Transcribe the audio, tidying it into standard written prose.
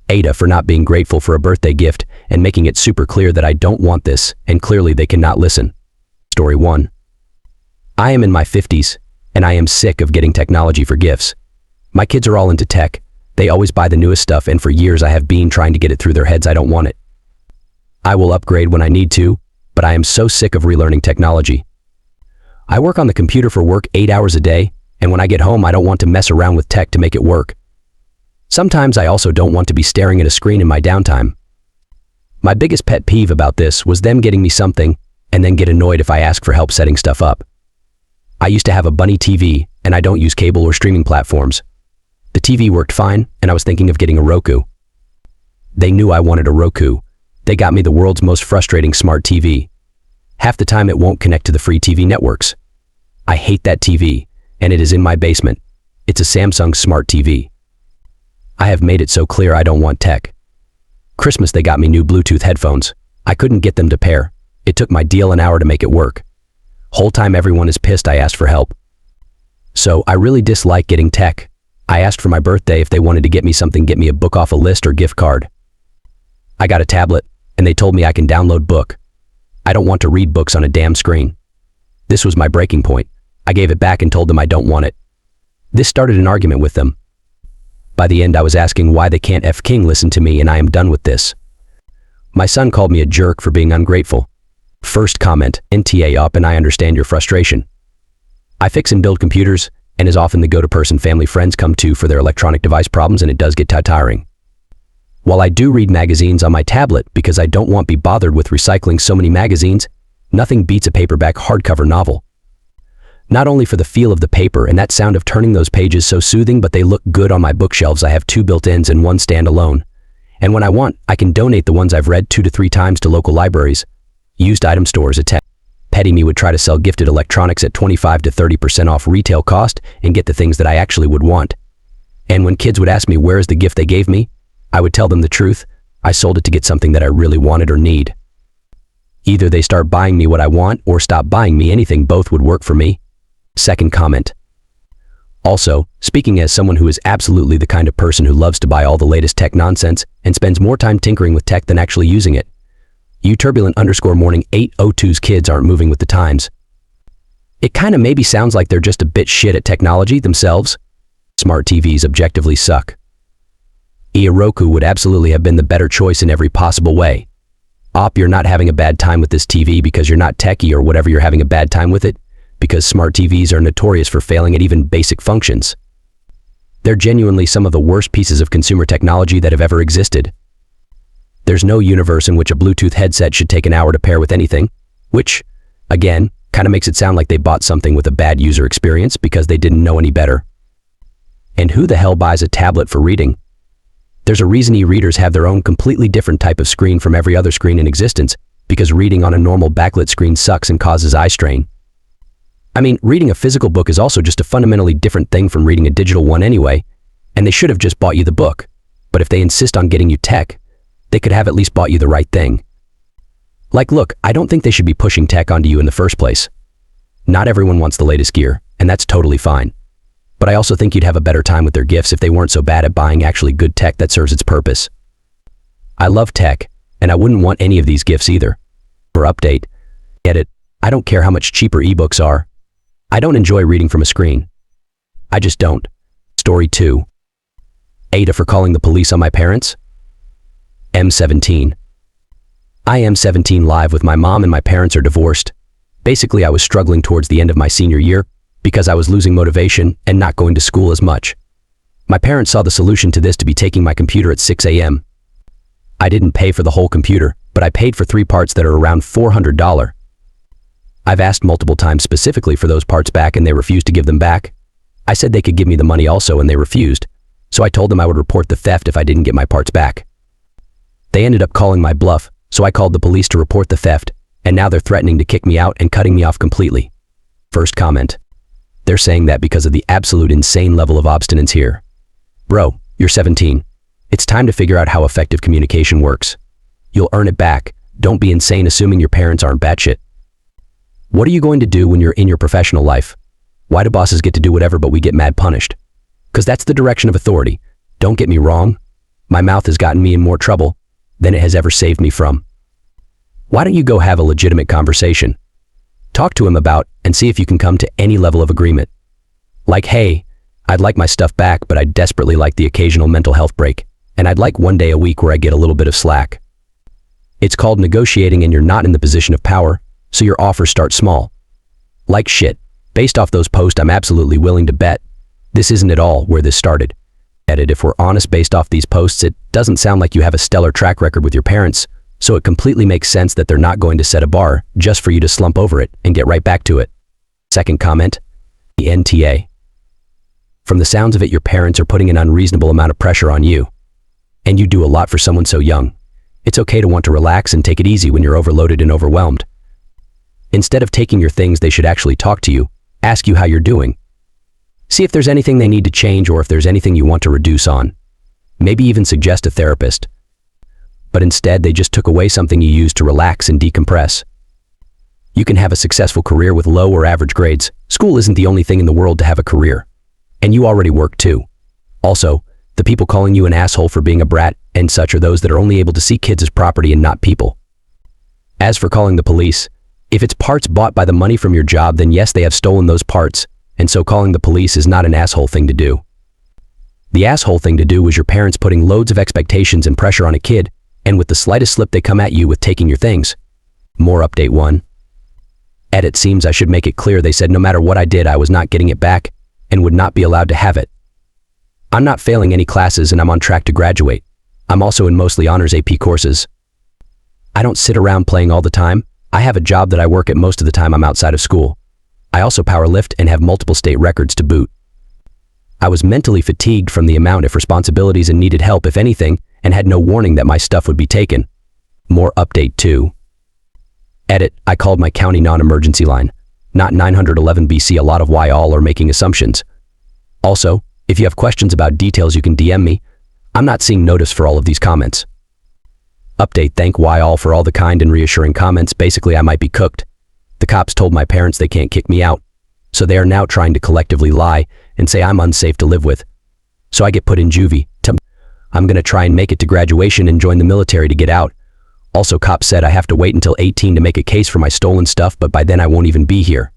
AITA for not being grateful for a birthday gift and making it super clear that I don't want this, and clearly they cannot listen. Story 1. I am in my 50s, and I am sick of getting technology for gifts. My kids are all into tech. They always buy the newest stuff, and for years I have been trying to get it through their heads I don't want it. I will upgrade when I need to, but I am so sick of relearning technology. I work on the computer for work 8 hours a day, and when I get home I don't want to mess around with tech to make it work. Sometimes I also don't want to be staring at a screen in my downtime. My biggest pet peeve about this was them getting me something and then get annoyed if I ask for help setting stuff up. I used to have a bunny TV, and I don't use cable or streaming platforms. The TV worked fine, and I was thinking of getting a Roku. They knew I wanted a Roku. They got me the world's most frustrating smart TV. Half the time it won't connect to the free TV networks. I hate that TV, and it is in my basement. It's a Samsung Smart TV. I have made it so clear I don't want tech. Christmas they got me new Bluetooth headphones. I couldn't get them to pair. It took my deal an hour to make it work. Whole time everyone is pissed I asked for help. So I really dislike getting tech. I asked for my birthday if they wanted to get me something, get me a book off a list or gift card. I got a tablet, and they told me I can download book. I don't want to read books on a damn screen. This was my breaking point. I gave it back and told them I don't want it. This started an argument with them. By the end I was asking why they can't f***ing listen to me, and I am done with this. My son called me a jerk for being ungrateful. First comment, NTA up, and I understand your frustration. I fix and build computers, and is often the go-to person family friends come to for their electronic device problems, and it does get tiring. While I do read magazines on my tablet because I don't want to be bothered with recycling so many magazines, nothing beats a paperback hardcover novel. Not only for the feel of the paper and that sound of turning those pages so soothing, but they look good on my bookshelves. I have 2 built-ins and 1 standalone. And when I want, I can donate the ones I've read 2 to 3 times to local libraries. Used item stores at Petty Me would try to sell gifted electronics at 25 to 30% off retail cost and get the things that I actually would want. And when kids would ask me where is the gift they gave me, I would tell them the truth. I sold it to get something that I really wanted or need. Either they start buying me what I want or stop buying me anything. Both would work for me. Second comment. Also, speaking as someone who is absolutely the kind of person who loves to buy all the latest tech nonsense and spends more time tinkering with tech than actually using it, _morning 802's kids aren't moving with the times. It kinda maybe sounds like they're just a bit shit at technology themselves. Smart TVs objectively suck. A Roku would absolutely have been the better choice in every possible way. You're not having a bad time with this TV because you're not techie, or whatever, you're having a bad time with it because smart TVs are notorious for failing at even basic functions. They're genuinely some of the worst pieces of consumer technology that have ever existed. There's no universe in which a Bluetooth headset should take an hour to pair with anything, which, again, kinda makes it sound like they bought something with a bad user experience because they didn't know any better. And who the hell buys a tablet for reading? There's a reason e-readers have their own completely different type of screen from every other screen in existence, because reading on a normal backlit screen sucks and causes eye strain. I mean, reading a physical book is also just a fundamentally different thing from reading a digital one anyway, and they should have just bought you the book. But if they insist on getting you tech, they could have at least bought you the right thing. Like, look, I don't think they should be pushing tech onto you in the first place. Not everyone wants the latest gear, and that's totally fine. But I also think you'd have a better time with their gifts if they weren't so bad at buying actually good tech that serves its purpose. I love tech, and I wouldn't want any of these gifts either. For update, get it, I don't care how much cheaper ebooks are. I don't enjoy reading from a screen. I just don't. Story 2. AITA for calling the police on my parents. M17. I am 17 live with my mom, and my parents are divorced. Basically, I was struggling towards the end of my senior year because I was losing motivation and not going to school as much. My parents saw the solution to this to be taking my computer at 6 a.m. I didn't pay for the whole computer, but I paid for 3 parts that are around $400. I've asked multiple times specifically for those parts back, and they refused to give them back. I said they could give me the money also, and they refused. So I told them I would report the theft if I didn't get my parts back. They ended up calling my bluff, so I called the police to report the theft, and now they're threatening to kick me out and cutting me off completely. First comment. They're saying that because of the absolute insane level of obstinance here. Bro, you're 17. It's time to figure out how effective communication works. You'll earn it back. Don't be insane assuming your parents aren't batshit. What are you going to do when you're in your professional life? Why do bosses get to do whatever but we get mad punished? Because that's the direction of authority. Don't get me wrong. My mouth has gotten me in more trouble than it has ever saved me from. Why don't you go have a legitimate conversation? Talk to him about and see if you can come to any level of agreement. Like, hey, I'd like my stuff back, but I'd desperately like the occasional mental health break, and I'd like one day a week where I get a little bit of slack. It's called negotiating, and you're not in the position of power, so your offers start small. Like shit, based off those posts, I'm absolutely willing to bet this isn't at all where this started. Edit, if we're honest, based off these posts, it doesn't sound like you have a stellar track record with your parents, so it completely makes sense that they're not going to set a bar just for you to slump over it and get right back to it. Second comment, the NTA. From the sounds of it, your parents are putting an unreasonable amount of pressure on you. And you do a lot for someone so young. It's okay to want to relax and take it easy when you're overloaded and overwhelmed. Instead of taking your things, they should actually talk to you, ask you how you're doing. See if there's anything they need to change or if there's anything you want to reduce on. Maybe even suggest a therapist. But instead, they just took away something you used to relax and decompress. You can have a successful career with low or average grades. School isn't the only thing in the world to have a career. And you already work too. Also, the people calling you an asshole for being a brat and such are those that are only able to see kids as property and not people. As for calling the police, if it's parts bought by the money from your job, then yes, they have stolen those parts, and so calling the police is not an asshole thing to do. The asshole thing to do was your parents putting loads of expectations and pressure on a kid, and with the slightest slip they come at you with taking your things. More update 1. Edit, seems I should make it clear they said no matter what I did, I was not getting it back and would not be allowed to have it. I'm not failing any classes and I'm on track to graduate. I'm also in mostly honors AP courses. I don't sit around playing all the time. I have a job that I work at most of the time I'm outside of school. I also power lift and have multiple state records to boot. I was mentally fatigued from the amount of responsibilities and needed help, if anything, and had no warning that my stuff would be taken. More update 2. Edit, I called my county non-emergency line. Not 911 BC, a lot of why all are making assumptions. Also, if you have questions about details, you can DM me. I'm not seeing notice for all of these comments. Update, thank why all for all the kind and reassuring comments. Basically, I might be cooked. The cops told my parents they can't kick me out, so they are now trying to collectively lie and say I'm unsafe to live with. So I get put in juvie. I'm gonna try and make it to graduation and join the military to get out. Also, cops said I have to wait until 18 to make a case for my stolen stuff, but by then I won't even be here.